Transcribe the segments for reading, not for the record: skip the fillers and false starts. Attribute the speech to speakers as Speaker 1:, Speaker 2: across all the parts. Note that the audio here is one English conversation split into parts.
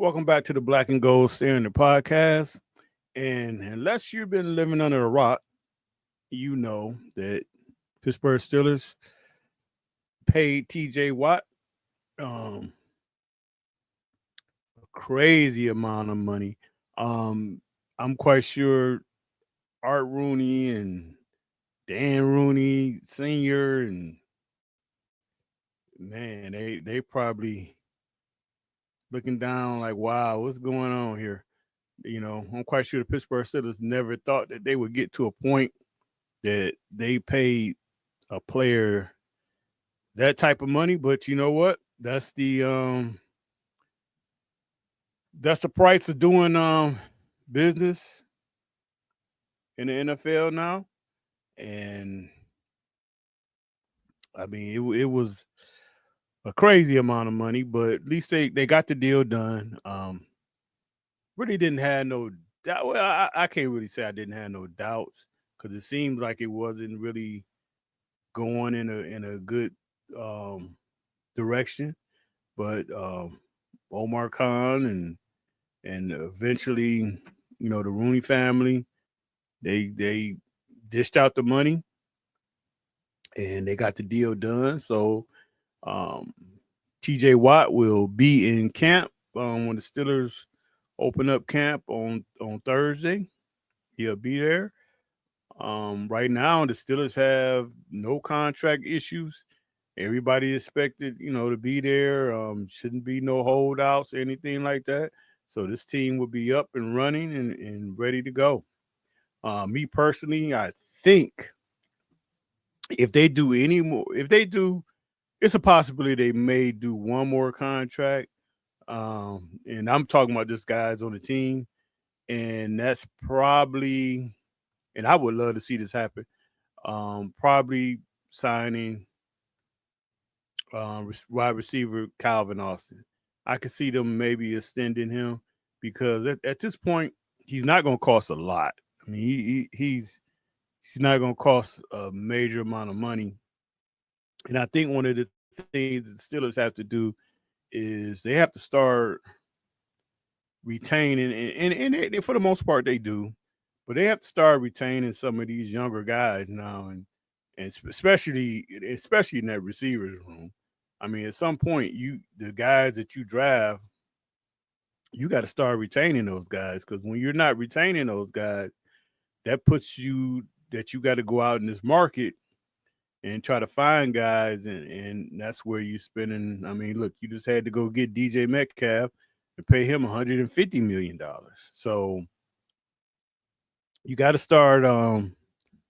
Speaker 1: Welcome back to the Black and Gold Steering the podcast. And unless you've been living under a rock, you know that Pittsburgh Steelers paid TJ Watt um, a crazy amount of money. Um, I'm quite sure Art Rooney and Dan Rooney Sr. and man, they probably looking down like, wow, what's going on here? I'm quite sure the Pittsburgh Steelers never thought that they would get to a point that they paid a player that type of money. But you know what? That's the price of doing business in the NFL now. And I mean, it was a crazy amount of money, but at least they got the deal done. Really didn't have no doubt. Well, I can't really say I didn't have no doubts because it seemed like it wasn't really going in a good um, direction. But Omar Khan and eventually, the Rooney family, they dished out the money and they got the deal done. So um, TJ Watt will be in camp when the Steelers open up camp on Thursday. He'll be there. Right now, the Steelers have no contract issues. Everybody expected, to be there. Shouldn't be no holdouts or anything like that. So this team will be up and running and ready to go. Me personally, I think if they do any more, if they do, it's a possibility they may do one more contract. And I'm talking about just guys on the team, and that's probably, and I would love to see this happen. Probably signing wide receiver Calvin Austin. I could see them maybe extending him because at this point he's not going to cost a lot. I mean, he's not going to cost a major amount of money. And I think one of the things the Steelers have to do is they have to start retaining, and for the most part they do, but they have to start retaining some of these younger guys now, and especially in that receivers room. I mean, at some point, the guys that you draft, you got to start retaining those guys because when you're not retaining those guys, that puts you that you got to go out in this market and try to find guys, and that's where you spending. I mean, look, you just had to go get DJ Metcalf and pay him $150 million. So you got to start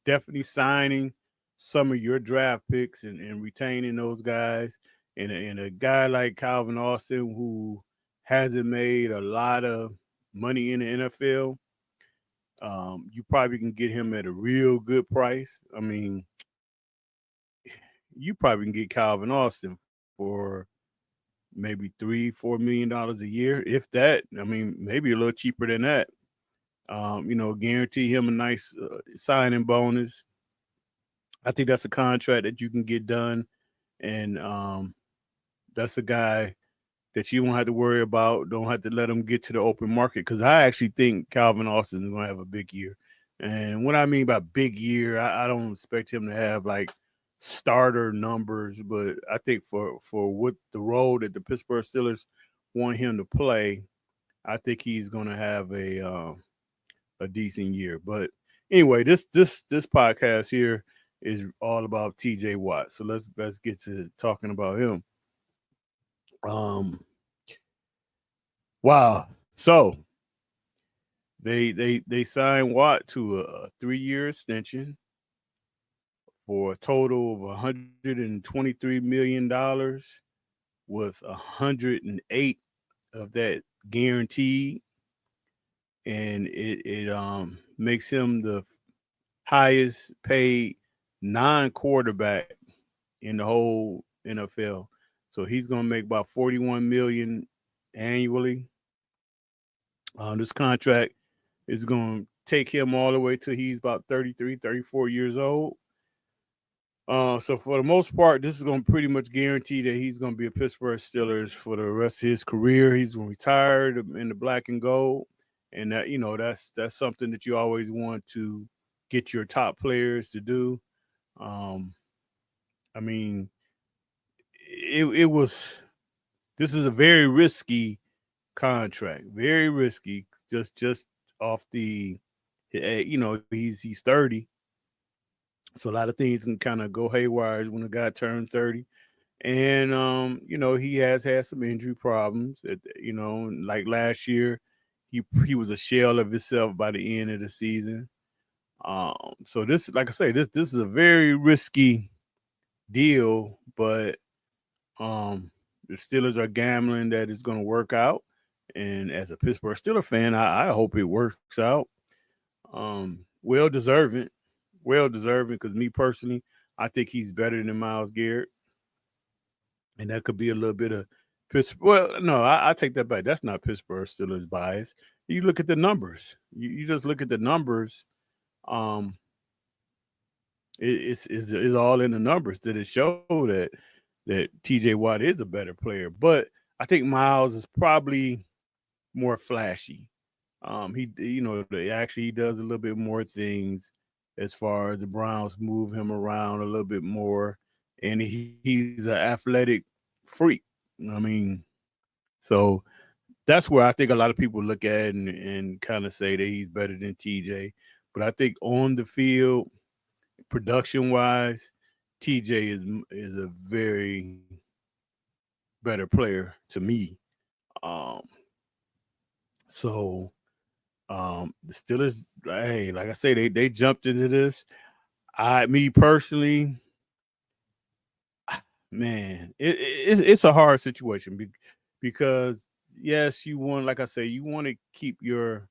Speaker 1: definitely signing some of your draft picks and retaining those guys. And a guy like Calvin Austin, who hasn't made a lot of money in the NFL, you probably can get him at a real good price. I mean, you probably can get Calvin Austin for maybe $3-4 million a year, if that. I mean, maybe a little cheaper than that. Guarantee him a nice signing bonus. I think that's a contract that you can get done, and that's a guy that you won't have to worry about. Don't have to let him get to the open market because I actually think Calvin Austin is going to have a big year. And what I mean by big year, I don't expect him to have like starter numbers, but I think for what the role that the Pittsburgh Steelers want him to play, I think he's going to have a decent year. But anyway, this podcast here is all about TJ Watt. So let's get to talking about him. Um wow. So they signed Watt to a 3-year extension for a total of $123 million, with 108 of that guaranteed, and it makes him the highest paid non-quarterback in the whole NFL. So he's going to make about 41 million annually. This contract is going to take him all the way till he's about 33, 34 years old. So for the most part, this is going to pretty much guarantee that he's going to be a Pittsburgh Steelers for the rest of his career. He's going to retire in the black and gold, and that that's something that you always want to get your top players to do. Um, I mean, it was this is a very risky contract, very risky. Just off the, he's 30, so a lot of things can kind of go haywire when a guy turned 30. And he has had some injury problems. Like last year, he was a shell of himself by the end of the season. So this, like I say, this is a very risky deal, but the Steelers are gambling that it's going to work out. And as a Pittsburgh Steelers fan, I hope it works out. Well deserving, because me personally, I think he's better than Miles Garrett, and that could be a little bit of Pittsburgh. Well, no, I take that back. That's not Pittsburgh Steelers bias. You look at the numbers. You just look at the numbers. Um, it's all in the numbers that it show that T.J. Watt is a better player, but I think Miles is probably more flashy. He does a little bit more things as far as the Browns move him around a little bit more, and he's an athletic freak. I mean, so that's where I think a lot of people look at and kind of say that he's better than TJ. But I think on the field, production wise, TJ is a very better player to me. Um, so the Steelers, hey, like I say, they jumped into this. Me personally, man, it's a hard situation because yes, you want, like I say, you want to keep your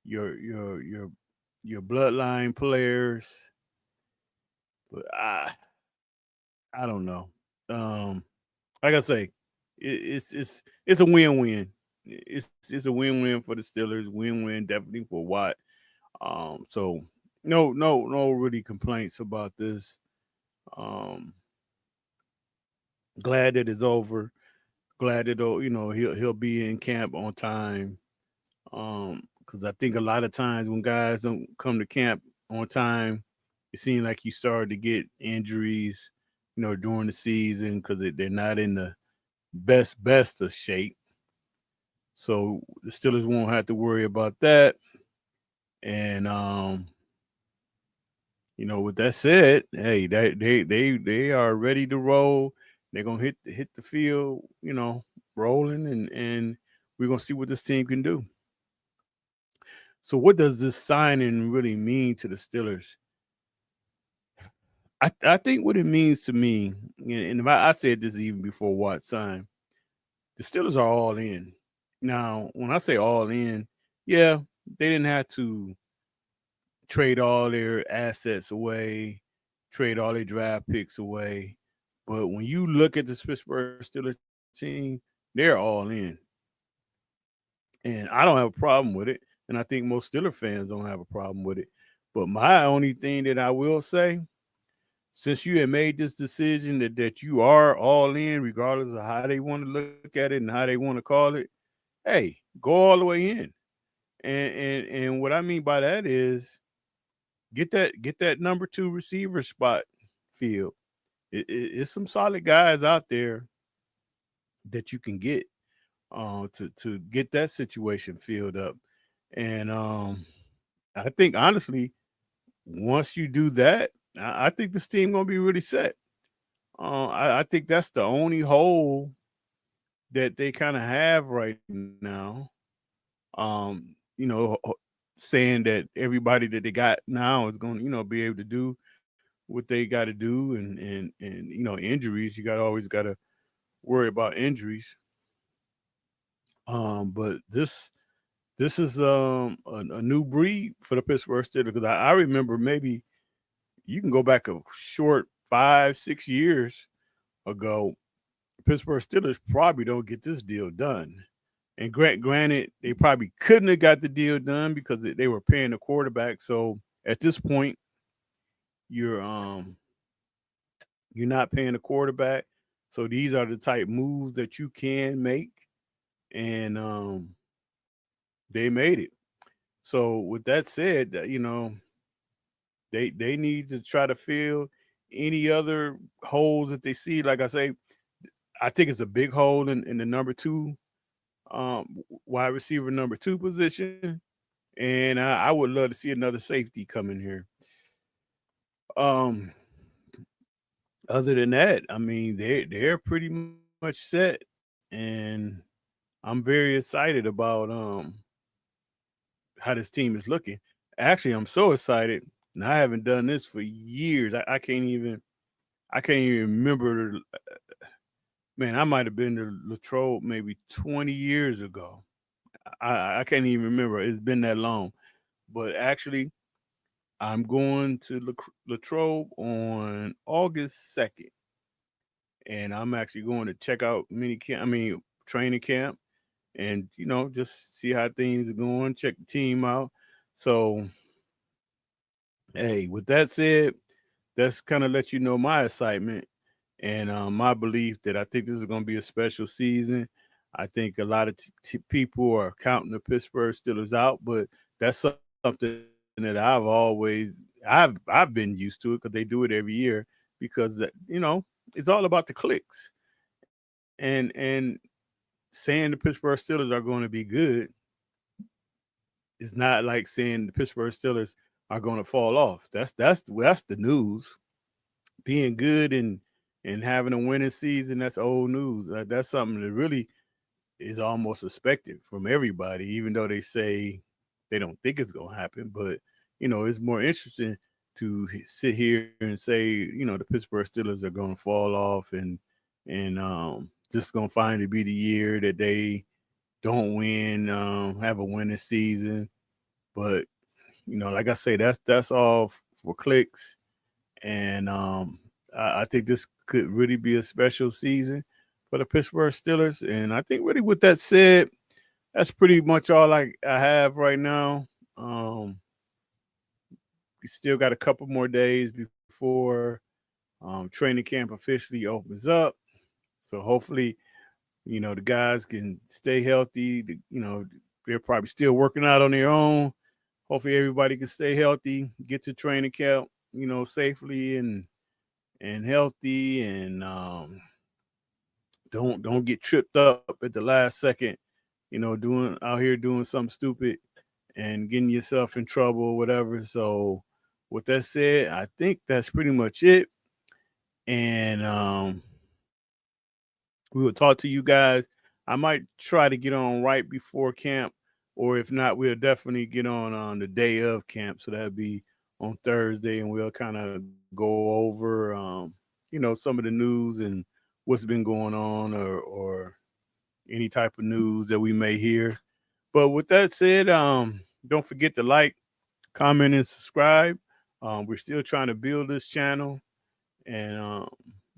Speaker 1: your your your bloodline players, but I don't know. Um, like I say, it's a win-win. It's a win-win for the Steelers, win-win definitely for Watt. So no really complaints about this. Um, glad that it's over. Glad that he'll be in camp on time. Because I think a lot of times when guys don't come to camp on time, it seems like you start to get injuries, during the season because they're not in the best of shape. So the Steelers won't have to worry about that. And with that said, hey, they are ready to roll. They're gonna hit the field, rolling, and we're gonna see what this team can do. So, what does this signing really mean to the Steelers? I think what it means to me, and if I said this even before Watt signed, the Steelers are all in. Now, when I say all in, yeah, they didn't have to trade all their assets away, trade all their draft picks away. But when you look at the Pittsburgh Steelers team, they're all in. And I don't have a problem with it. And I think most Steelers fans don't have a problem with it. But my only thing that I will say, since you have made this decision that you are all in, regardless of how they want to look at it and how they want to call it, hey, go all the way in. And what I mean by that is get that number 2 receiver spot filled. It's some solid guys out there that you can get to get that situation filled up. And I think honestly, once you do that, I think this team gonna be really set. I think that's the only hole that they kind of have right now. Um, saying that everybody that they got now is going to, be able to do what they got to do, and injuries. You got always got to worry about injuries. But this is a new breed for the Pittsburgh Steelers because I remember maybe you can go back a short 5-6 years ago. Pittsburgh Steelers probably don't get this deal done. And granted, they probably couldn't have got the deal done because they were paying the quarterback. So at this point, you're You're not paying a quarterback. So these are the type moves that you can make. And they made it. So with that said, they need to try to fill any other holes that they see. Like I say, I think it's a big hole in the number two wide receiver number two position. And I would love to see another safety come in here. Um, Other than that, I mean, they're pretty much set, and I'm very excited about how this team is looking. Actually, I'm so excited, and I haven't done this for years. I can't even remember. Man, I might have been to Latrobe maybe 20 years ago. I can't even remember. It's been that long. But actually, I'm going to Latrobe on August 2nd, and I'm actually going to check out mini camp. I mean, training camp, and just see how things are going. Check the team out. So, hey, with that said, that's kind of let you know my excitement and my belief that I think this is going to be a special season. I think a lot of people are counting the Pittsburgh Steelers out, but that's something that I've been used to it because they do it every year because it's all about the clicks and saying the Pittsburgh Steelers are going to be good is not like saying the Pittsburgh Steelers are going to fall off. That's the news. Being good and having a winning season, that's old news. That's something that really is almost expected from everybody, even though they say they don't think it's going to happen. But it's more interesting to sit here and say the Pittsburgh Steelers are going to fall off and just going to finally be the year that they don't win, have a winning season. But like I say, that's all for clicks, and I think this could really be a special season for the Pittsburgh Steelers. And I think really with that said, that's pretty much all I have right now. We still got a couple more days before training camp officially opens up. So hopefully, the guys can stay healthy. They're probably still working out on their own. Hopefully, everybody can stay healthy, get to training camp, safely and healthy, and don't get tripped up at the last second. Doing out here doing something stupid and getting yourself in trouble or whatever. So, with that said, I think that's pretty much it. And we will talk to you guys. I might try to get on right before camp, or if not, we'll definitely get on the day of camp. So that'll be on Thursday, and we'll kind of go over, some of the news and what's been going on, or any type of news that we may hear. But with that said, don't forget to like, comment, and subscribe. We're still trying to build this channel and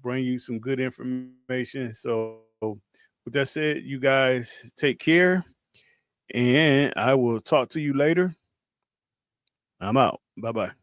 Speaker 1: bring you some good information. So, with that said, you guys take care, and I will talk to you later. I'm out. Bye bye.